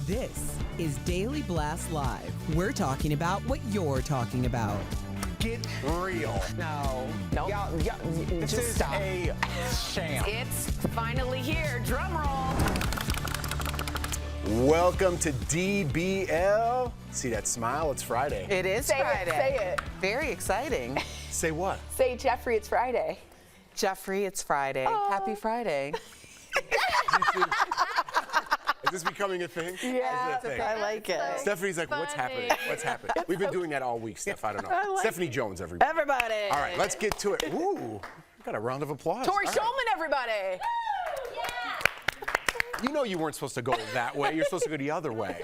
This is Daily Blast Live. We're talking about what you're talking about. Get real. No. This Just is stop. a sham. It's finally here. Drum roll. Welcome to DBL. See that smile? It's Friday. It is Friday. Say it. Very exciting. Say what? Say, Jeffrey, it's Friday. Jeffrey, it's Friday. Happy Friday. Is this becoming a thing? Yeah, Is it a thing? I like it. Stephanie's like, what's happening? What's happening? We've been doing that all week, Steph. I don't know. I like Stephanie Jones, everybody. Everybody. All right, let's get to it. Ooh, got a round of applause. Tori All right. Shulman, everybody. You know you weren't supposed to go that way. You're supposed to go the other way.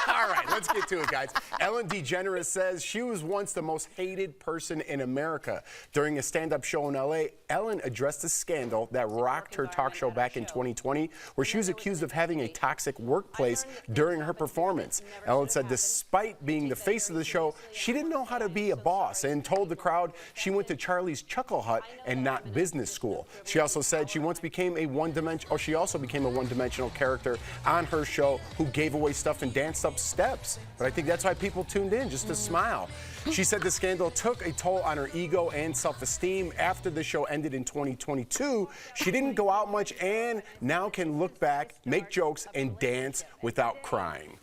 All right, let's get to it, guys. Ellen DeGeneres says she was once the most hated person in America. During a stand-up show in L.A., Ellen addressed a scandal that rocked her talk show back in 2020, where she was accused of having a toxic workplace during her performance. Ellen said despite being the face of the show, she didn't know how to be a boss and told the crowd she went to Charlie's Chuckle Hut and not business school. She also said she once became a one-dimensional character on her show who gave away stuff and danced up steps. But I think that's why people tuned in, just to smile. She said the scandal took a toll on her ego and self-esteem. After the show ended in 2022, she didn't go out much and now can look back, make jokes, and dance without crying.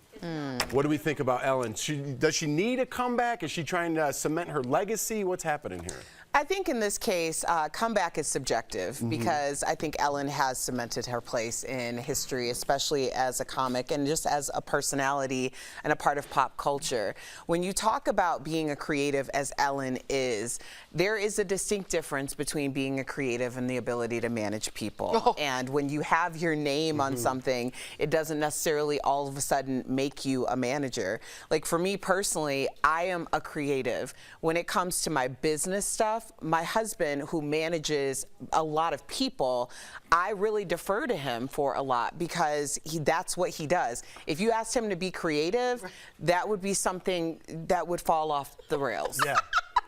What do we think about Ellen? Does she need a comeback? Is she trying to cement her legacy? What's happening here? I think in this case, comeback is subjective because I think Ellen has cemented her place in history, especially as a comic and just as a personality and a part of pop culture. When you talk about being a creative as Ellen is, there is a distinct difference between being a creative and the ability to manage people. And when you have your name on something, it doesn't necessarily all of a sudden make you a manager. Like for me personally, I am a creative. When it comes to my business stuff, my husband, who manages a lot of people, I really defer to him for a lot because that's what he does. If you asked him to be creative, that would be something that would fall off the rails. Yeah.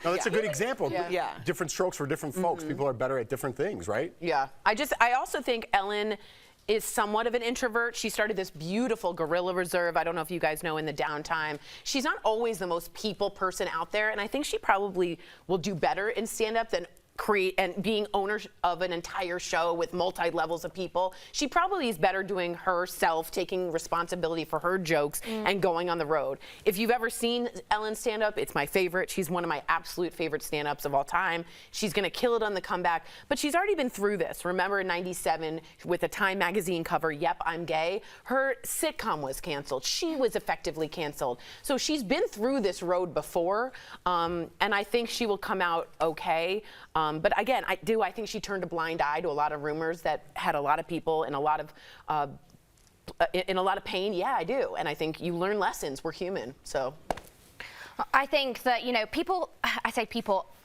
No, that's a good example. Yeah. Different strokes for different folks. People are better at different things, right? Yeah. I also think Ellen is somewhat of an introvert. She started this beautiful gorilla reserve. I don't know if you guys know, in the downtime. She's not always the most people person out there, and I think she probably will do better in stand-up than create and being owner of an entire show with multi-levels of people. She probably is better doing herself, taking responsibility for her jokes and going on the road. If you've ever seen Ellen stand up, it's my favorite. She's one of my absolute favorite stand-ups of all time. She's gonna kill it on the comeback, but she's already been through this. Remember in '97 with the Time magazine cover, Yep, I'm Gay, her sitcom was canceled. She was effectively canceled. So she's been through this road before, and I think she will come out okay. But again, I think she turned a blind eye to a lot of rumors that had a lot of people in a lot of pain. Yeah, I do. And I think you learn lessons. We're human. So I think that,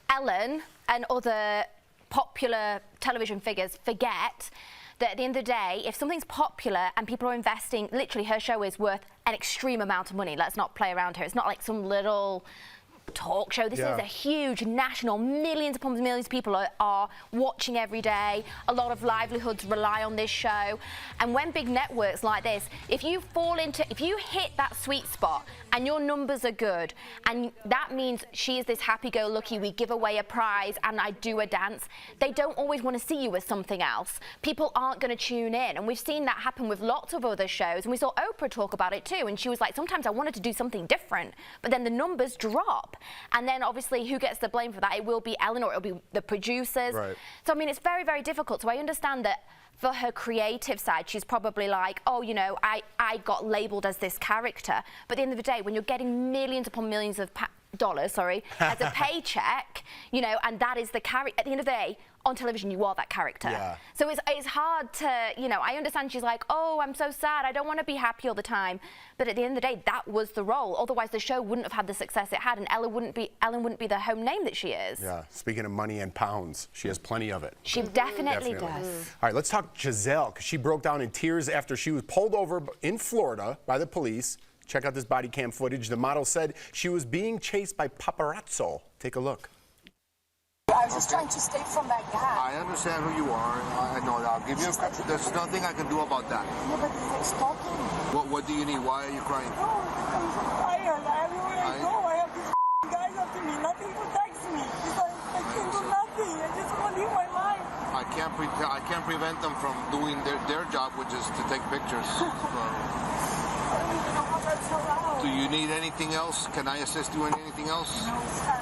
Ellen and other popular television figures forget that at the end of the day, if something's popular and people are investing, literally her show is worth an extreme amount of money. Let's not play around here. It's not like some little talk show. This is a huge national, millions upon millions of people are watching every day. A lot of livelihoods rely on this show. And when big networks like this, if you hit that sweet spot and your numbers are good, and that means she is this happy-go-lucky, we give away a prize and I do a dance, they don't always want to see you as something else. People aren't going to tune in. And we've seen that happen with lots of other shows. And we saw Oprah talk about it too. And she was like, sometimes I wanted to do something different, but then the numbers drop. And then obviously who gets the blame for that? It will be Ellen or it'll be the producers. Right. So I mean, it's very, very difficult. So I understand that for her creative side, she's probably like, oh, I got labeled as this character. But at the end of the day, when you're getting millions upon millions of dollars, as a paycheck, and that is the character, at the end of the day, on television, you are that character. Yeah. So it's hard to, I understand she's like, oh, I'm so sad, I don't want to be happy all the time. But at the end of the day, that was the role. Otherwise, the show wouldn't have had the success it had, and Ellen wouldn't be the home name that she is. Yeah. Speaking of money and pounds, she has plenty of it. She definitely does. All right, let's talk Gisele, because she broke down in tears after she was pulled over in Florida by the police. Check out this body cam footage. The model said she was being chased by paparazzo. Take a look. I was just trying to stay from that guy. I understand who you are. I know that. I'll give you there's nothing I can do about that. No, but he's stalking me. What do you need? Why are you crying? No, I'm so tired. Everywhere I go, I have these guys after me. Nothing protects me. I can't do nothing. I just want to live my life. I can't prevent them from doing their job, which is to take pictures. So, I don't even know how that's allowed. do you need anything else? Can I assist you in anything else? No, sir.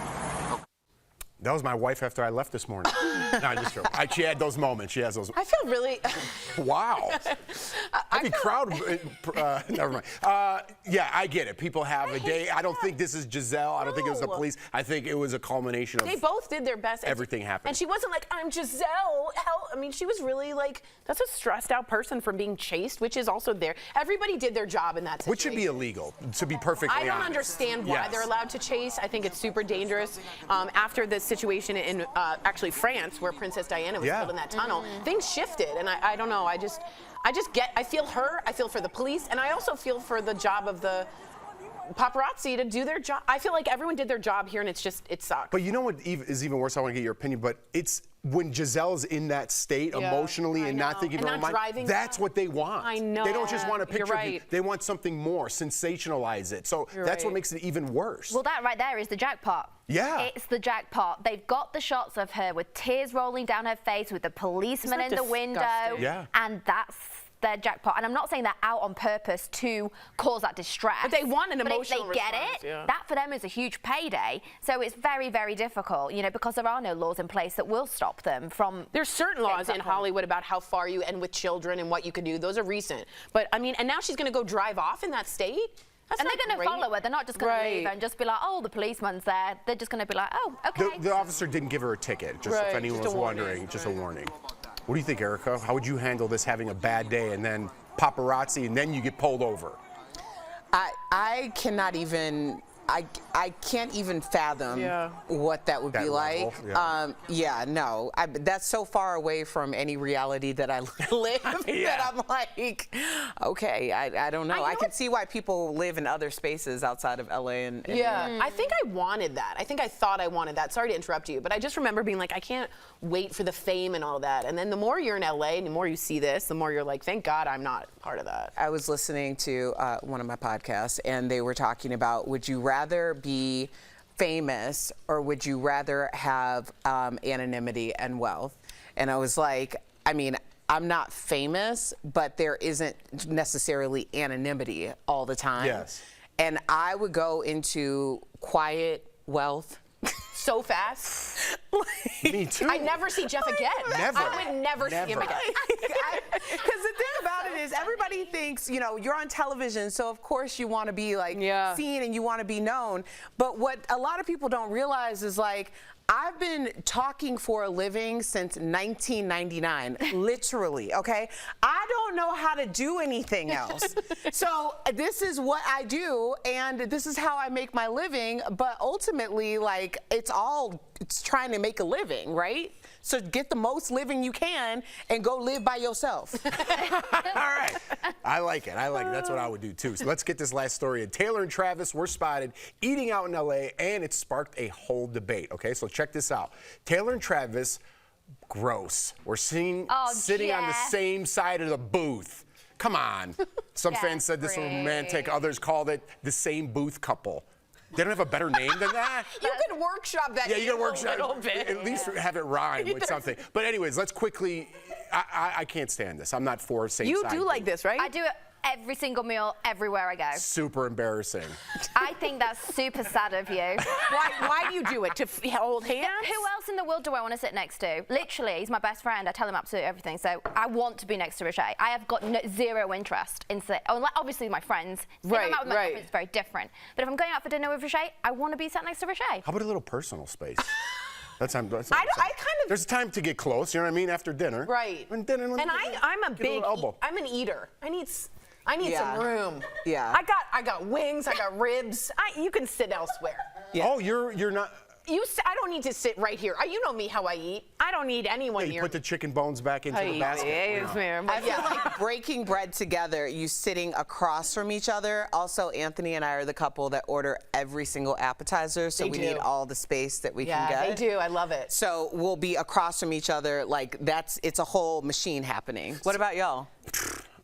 That was my wife after I left this morning. No, just joking. She had those moments. She has those. I feel really. Wow. I'd be crowd. Never mind. Yeah, I get it. People have a day. I don't think this is Gisele. I don't think it was the police. I think it was a culmination of. They both did their best. Everything happened. And she wasn't like, I'm Gisele. Hell, I mean, she was really like, that's a stressed out person from being chased, which is also there. Everybody did their job in that situation. Which should be illegal, to be perfectly honest. I don't understand why they're allowed to chase. I think it's super dangerous. After this situation in actually France, where Princess Diana was killed in that tunnel, things shifted, and I don't know. I feel her. I feel for the police, and I also feel for the job of the paparazzi to do their job. I feel like everyone did their job here, and it sucks. But you know what is even worse? I want to get your opinion, but it's when Giselle's in that state emotionally and not thinking and about not driving. That's what they want. I know. They don't just want a picture You're of you. right. They want something more, sensationalize it. So that's what makes it even worse. Well, that right there is the jackpot. Yeah. It's the jackpot. They've got the shots of her with tears rolling down her face, with the policeman in the window. Yeah. And that's their jackpot. And I'm not saying they're out on purpose to cause that distress. But they want an emotional But if they get response, it, that for them is a huge payday. So it's very, very difficult, because there are no laws in place that will stop them from. There's certain laws in Hollywood about how far you end with children and what you can do. Those are recent. But I mean, and now she's going to go drive off in that state? That's and they're going to follow her. They're not just going to leave and just be like, oh, the policeman's there. They're just going to be like, oh, okay. The officer didn't give her a ticket, just if anyone was wondering, just a warning. What do you think, Erica? How would you handle this, having a bad day and then paparazzi and then you get pulled over? I cannot even. I can't even fathom what that would be like. No. That's so far away from any reality that I live that I'm like, okay, I don't know. I can see why people live in other spaces outside of LA. I think I wanted that. I think I thought I wanted that. Sorry to interrupt you, but I just remember being like, I can't wait for the fame and all that. And then the more you're in LA and the more you see this, the more you're like, thank God I'm not part of that. I was listening to one of my podcasts, and they were talking about, would you rather be famous or would you rather have anonymity and wealth? And I was like, I mean, I'm not famous, but there isn't necessarily anonymity all the time. Yes. And I would go into quiet wealth so fast. Me too. I'd never see Jeff again. Never. I would never see him again. Because the thing about it is, everybody thinks, you're on television, so of course you want to be seen and you want to be known. But what a lot of people don't realize is I've been talking for a living since 1999, literally, okay? I don't know how to do anything else. So this is what I do, and this is how I make my living, but ultimately, it's trying to make a living, right? So get the most living you can and go live by yourself. All right. I like it. That's what I would do too. So let's get this last story in. Taylor and Travis were spotted eating out in LA, and it sparked a whole debate. Okay, so check this out. Taylor and Travis, gross. We're seen sitting on the same side of the booth. Come on. Some fans said this was romantic. Others called it the same booth couple. They don't have a better name than that? You could workshop that you can workshop a little bit. At least have it rhyme with something. But anyways, let's quickly, I can't stand this. I'm not for same You side. do like this, right? I do it every single meal, everywhere I go. Super embarrassing. I think that's super sad of you. Why do you do it? To hold hands? Who else in the world do I want to sit next to? Literally, he's my best friend. I tell him absolutely everything. So I want to be next to Rashay. I have got zero interest in obviously my friends. If I'm out with my friends, it's very different. But if I'm going out for dinner with Rashay, I want to be sat next to Rashay. How about a little personal space? That's time. I kind of. There's time to get close. You know what I mean? After dinner. Right. I'm an eater. I need some room. Yeah. I got wings. I got ribs. You can sit elsewhere. Yeah. Oh, you're not. I don't need to sit right here. You know me how I eat. I don't need anyone Yeah, you near put the chicken bones back into the basket. I feel like breaking bread together, you sitting across from each other. Also, Anthony and I are the couple that order every single appetizer, so we need all the space that we can get. Yeah, they do. I love it. So we'll be across from each other, like it's a whole machine happening. What about y'all?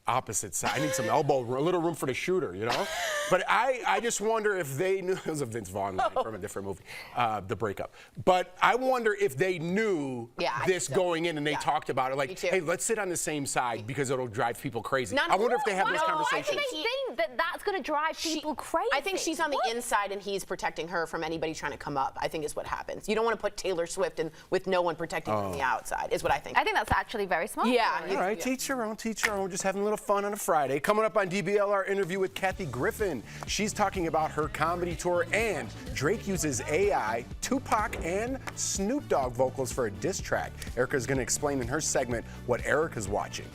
Opposite side. I need some elbow, a little room for the shooter, you know? But I just wonder if they knew, it was a Vince Vaughn line from a different movie, The Breakup. But I wonder if they knew this going in and they talked about it, like, hey, let's sit on the same side because it'll drive people crazy. I wonder if they have this conversation. I think that that's going to drive people crazy. I think she's on the inside and he's protecting her from anybody trying to come up, I think is what happens. You don't want to put Taylor Swift in with no one protecting her from the outside, is what I think. I think that's actually very smart. Yeah. All right, teach your own, just having a little fun on a Friday. Coming up on DBL, our interview with Kathy Griffin. She's talking about her comedy tour, and Drake uses AI, Tupac, and Snoop Dogg vocals for a diss track. Erica's going to explain in her segment what Erica's watching.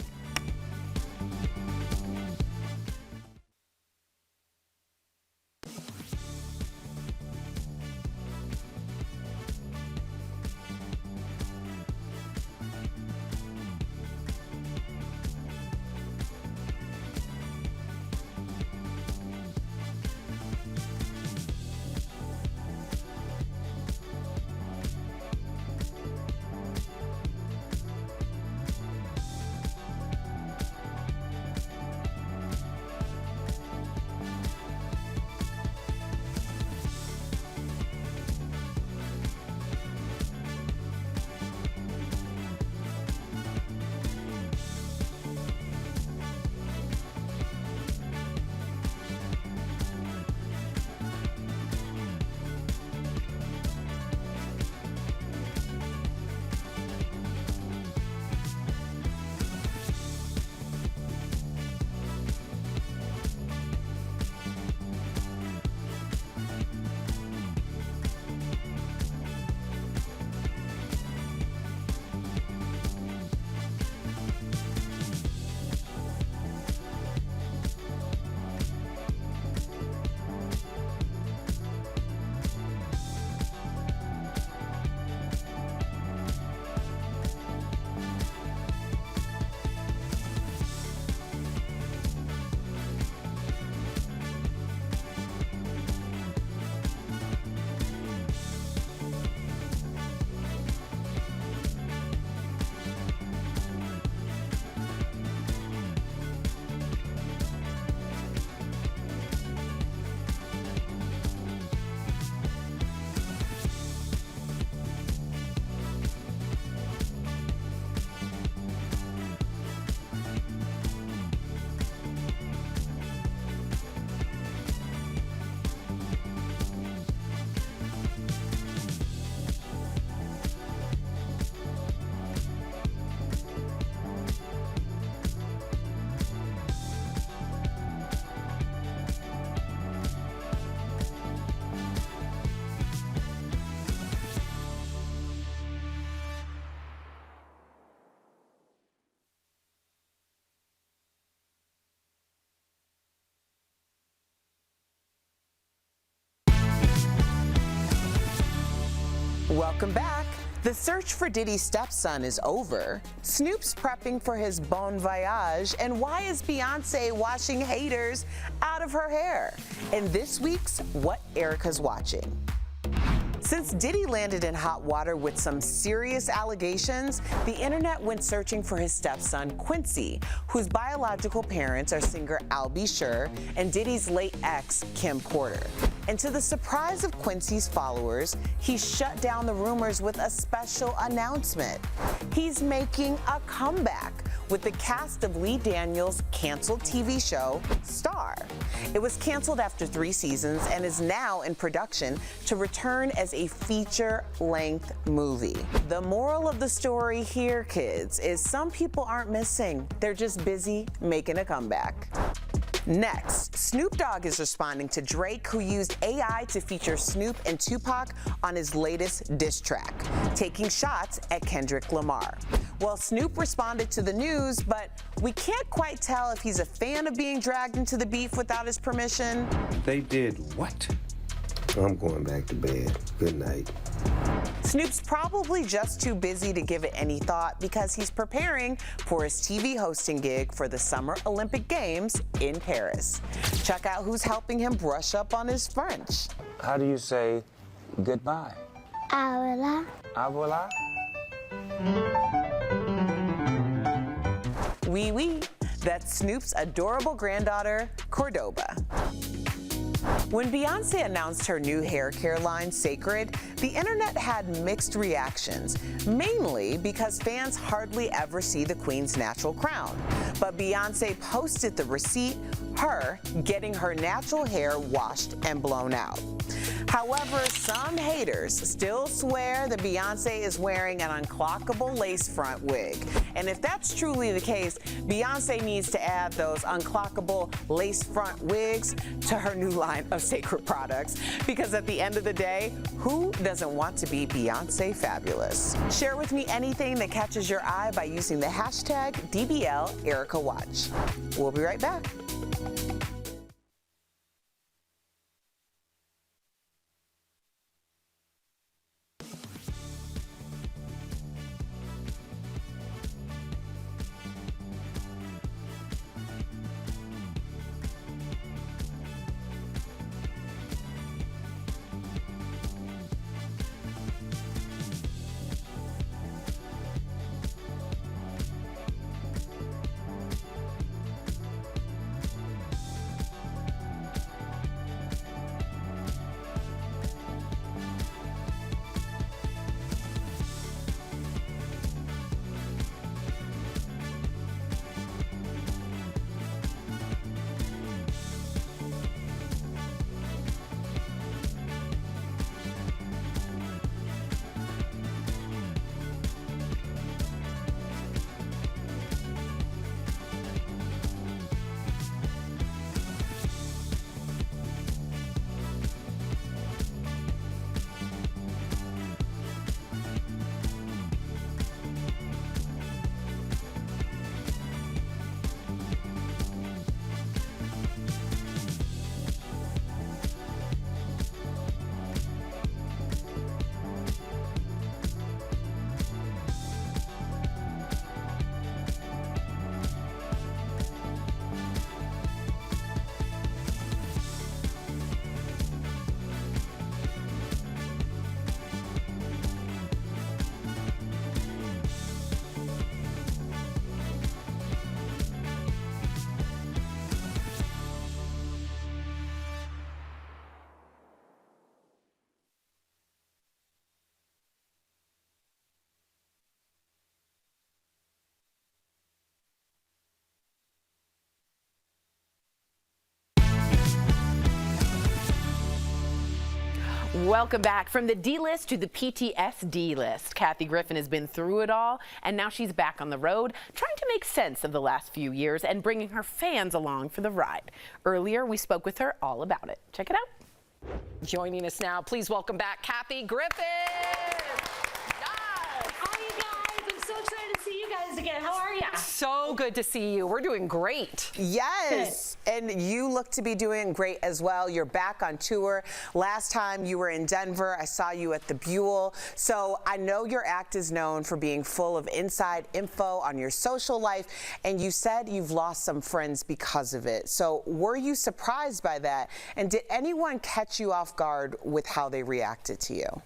Welcome back. The search for Diddy's stepson is over. Snoop's prepping for his bon voyage, and why is Beyonce washing haters out of her hair? In this week's What Erica's Watching. Since Diddy landed in hot water with some serious allegations, the internet went searching for his stepson, Quincy, whose biological parents are singer Al B. Sure and Diddy's late ex, Kim Porter. And to the surprise of Quincy's followers, he shut down the rumors with a special announcement. He's making a comeback with the cast of Lee Daniels' canceled TV show, Star. It was canceled after 3 seasons and is now in production to return as a feature-length movie. The moral of the story here, kids, is some people aren't missing. They're just busy making a comeback. Next, Snoop Dogg is responding to Drake, who used AI to feature Snoop and Tupac on his latest diss track, taking shots at Kendrick Lamar. Well, Snoop responded to the news, but we can't quite tell if he's a fan of being dragged into the beef without his permission. They did what? I'm going back to bed. Good night. Snoop's probably just too busy to give it any thought because he's preparing for his TV hosting gig for the Summer Olympic Games in Paris. Check out who's helping him brush up on his French. How do you say goodbye? Au revoir. Au revoir? Oui, oui. That's Snoop's adorable granddaughter, Cordoba. When Beyonce announced her new hair care line, Sacred, the internet had mixed reactions, mainly because fans hardly ever see the Queen's natural crown. But Beyonce posted the receipt, her getting her natural hair washed and blown out. However, some haters still swear that Beyonce is wearing an unclockable lace front wig. And if that's truly the case, Beyonce needs to add those unclockable lace front wigs to her new line of Sacred products. Because at the end of the day, who doesn't want to be Beyonce fabulous? Share with me anything that catches your eye by using the hashtag DBLEricaWatch. We'll be right back. Welcome back. From the D list to the PTSD list. Kathy Griffin has been through it all, and now she's back on the road, trying to make sense of the last few years and bringing her fans along for the ride. Earlier, we spoke with her all about it. Check it out. Joining us now, please welcome back Kathy Griffin. Hi, you guys. I'm so excited to see you guys again. How are you? So good to see you. We're doing great. Yes, and you look to be doing great as well. You're back on tour. Last time you were in Denver, I saw you at the Buell. So I know your act is known for being full of inside info on your social life, and you said you've lost some friends because of it. So were you surprised by that? And did anyone catch you off guard with how they reacted to you?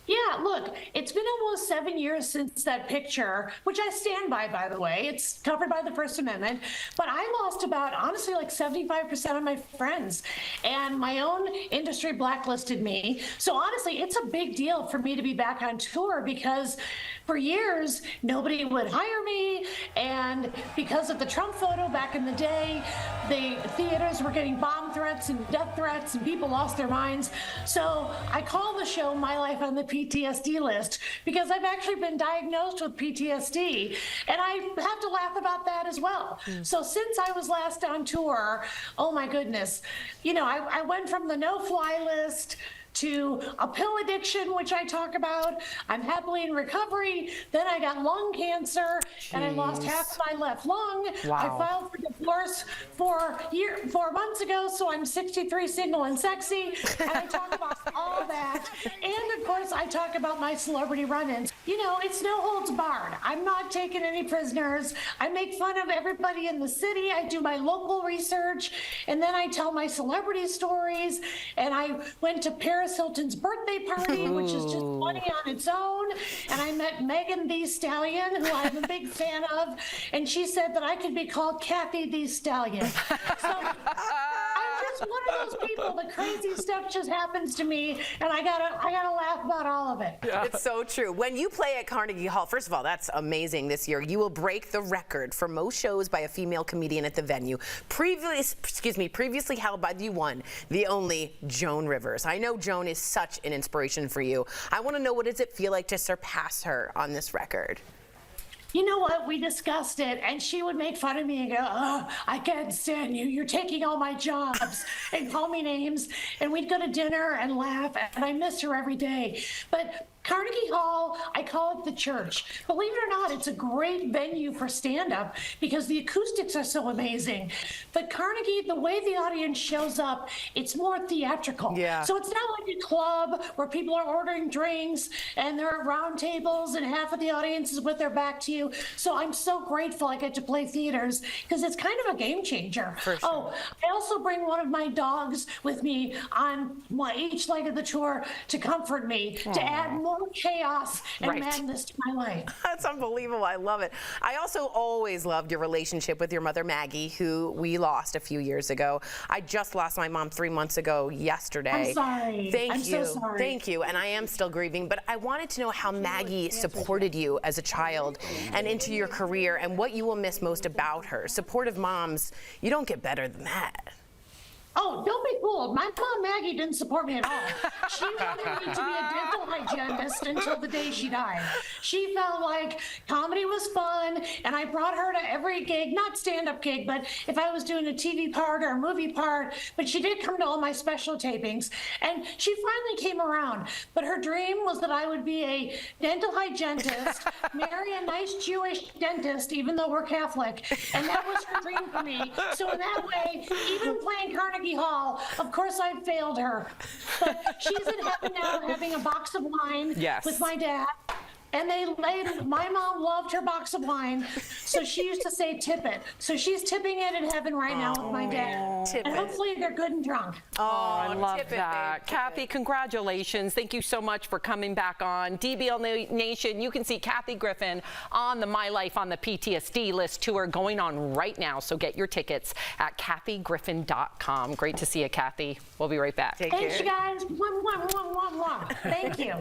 Yeah, look, it's been almost 7 years since that picture, which I stand by the way. It's covered by the First Amendment. But I lost about, honestly, like 75% of my friends. And my own industry blacklisted me. So honestly, it's a big deal for me to be back on tour because for years, nobody would hire me. And because of the Trump photo back in the day, the theaters were getting bomb threats and death threats, and people lost their minds. So I call the show My Life on the PTSD List because I've actually been diagnosed with PTSD, and I have to laugh about that as well. So since I was last on tour, oh my goodness, you know, I went from the no-fly list to a pill addiction, which I talk about. I'm happily in recovery. Then I got lung cancer and I lost half of my left lung. Wow. I filed for divorce 4 months ago, so I'm 63, single and sexy. And I talk about all that. And of course, I talk about my celebrity run-ins. You know, it's no holds barred. I'm not taking any prisoners. I make fun of everybody in the city. I do my local research, and then I tell my celebrity stories. And I went to Paris Hilton's birthday party, which is just funny on its own. And I met Megan Thee Stallion, who I'm a big fan of, and she said that I could be called Kathy the Stallion. So I'm just one of those people. The crazy stuff just happens to me, and I gotta laugh about all of it. Yeah. It's so true. When you play at Carnegie Hall, first of all, that's amazing this year. You will break the record for most shows by a female comedian at the venue. Previously held by the one, the only Joan Rivers. I know Joan is such an inspiration for you. I want to know, what does it feel like to surpass her on this record? You know what? We discussed it, and she would make fun of me and go, "Oh, I can't stand you. You're taking all my jobs," and call me names. And we'd go to dinner and laugh, and I miss her every day. But Carnegie Hall, I call it the church. Believe it or not, it's a great venue for stand-up because the acoustics are so amazing. But Carnegie, the way the audience shows up, it's more theatrical. Yeah. So it's not like a club where people are ordering drinks and they're at round tables and half of the audience is with their back to you. So I'm so grateful I get to play theaters because it's kind of a game changer. For sure. Oh, I also bring one of my dogs with me on each leg of the tour to comfort me, to add more chaos and madness to my life. That's unbelievable. I love it. I also always loved your relationship with your mother, Maggie, who we lost a few years ago. I just lost my mom 3 months ago yesterday. I'm sorry. Thank I'm you. so sorry. Thank you. And I am still grieving, but I wanted to know how Maggie supported you as a child and into your career, and what you will miss most about her. Supportive moms, you don't get better than that. Oh, don't be fooled. My mom, Maggie, didn't support me at all. She wanted me to be a dental hygienist until the day she died. She felt like comedy was fun, and I brought her to every gig, not stand-up gig, but if I was doing a TV part or a movie part, but she did come to all my special tapings, and she finally came around. But her dream was that I would be a dental hygienist, marry a nice Jewish dentist, even though we're Catholic, and that was her dream for me. So in that way, even playing Carnegie Hall, of course I failed her, but she's in heaven now having a box of wine with my dad. And my mom loved her box of wine, so she used to say, "Tip it." So she's tipping it in heaven right now with my dad. And hopefully they're good and drunk. Oh, I love that. Kathy, congratulations. Thank you so much for coming back on DBL Nation. You can see Kathy Griffin on the My Life on the PTSD List tour going on right now, so get your tickets at kathygriffin.com. Great to see you, Kathy. We'll be right back. Thanks, you guys. Mwah, mwah, mwah, mwah, mwah. Thank you.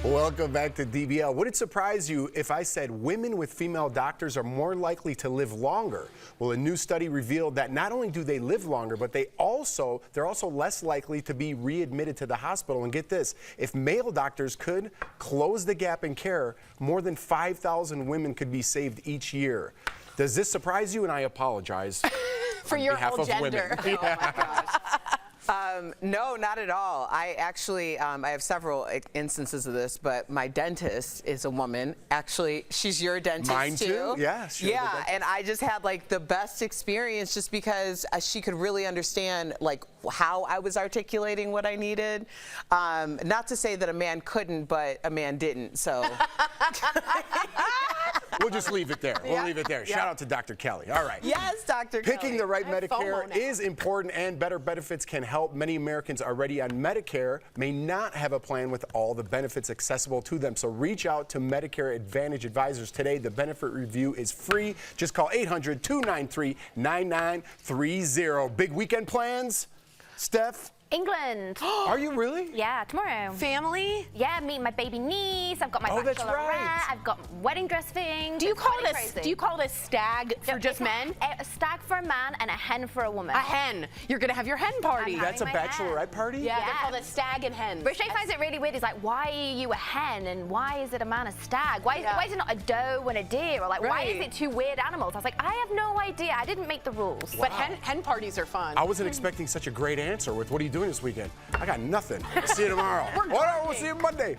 Welcome back to DBL. Would it surprise you if I said women with female doctors are more likely to live longer? Well, a new study revealed that not only do they live longer, but they're also less likely to be readmitted to the hospital. And get this, if male doctors could close the gap in care, more than 5,000 women could be saved each year. Does this surprise you? And I apologize For on your behalf whole of women. gender. Oh my gosh. No, not at all. I actually, I have several instances of this, but my dentist is a woman. Actually, she's your dentist Mine too. Yeah. Yeah, and I just had like the best experience just because she could really understand like how I was articulating what I needed. Not to say that a man couldn't, but a man didn't. So. We'll just leave it there. We'll leave it there. Shout out to Dr. Kelly. All right. Yes, Dr. Kelly. Picking the right Medicare is important, and better benefits can help. Many Americans already on Medicare may not have a plan with all the benefits accessible to them. So reach out to Medicare Advantage advisors today. The benefit review is free. Just call 800-293-9930. Big weekend plans, Steph? England. Are you really? Yeah, tomorrow. Family? Yeah, meeting my baby niece. I've got my that's bachelorette. right. I've got wedding dress thing. Do you call it a stag for just men? A stag for a man and a hen for a woman. A hen. You're gonna have your hen party. I'm That's a having my bachelorette hen. party? Yeah, they're Yeah. called a stag and hen. But Shay finds it really weird. He's like, why are you a hen and why is it a man a stag? Why is it not a doe and a deer? Or like, why is Right. it two weird animals? I was like, I have no idea. I didn't make the rules. But hen parties are fun. I wasn't expecting such a great answer with what are you doing this weekend? I got nothing. See you tomorrow. We'll see you Monday.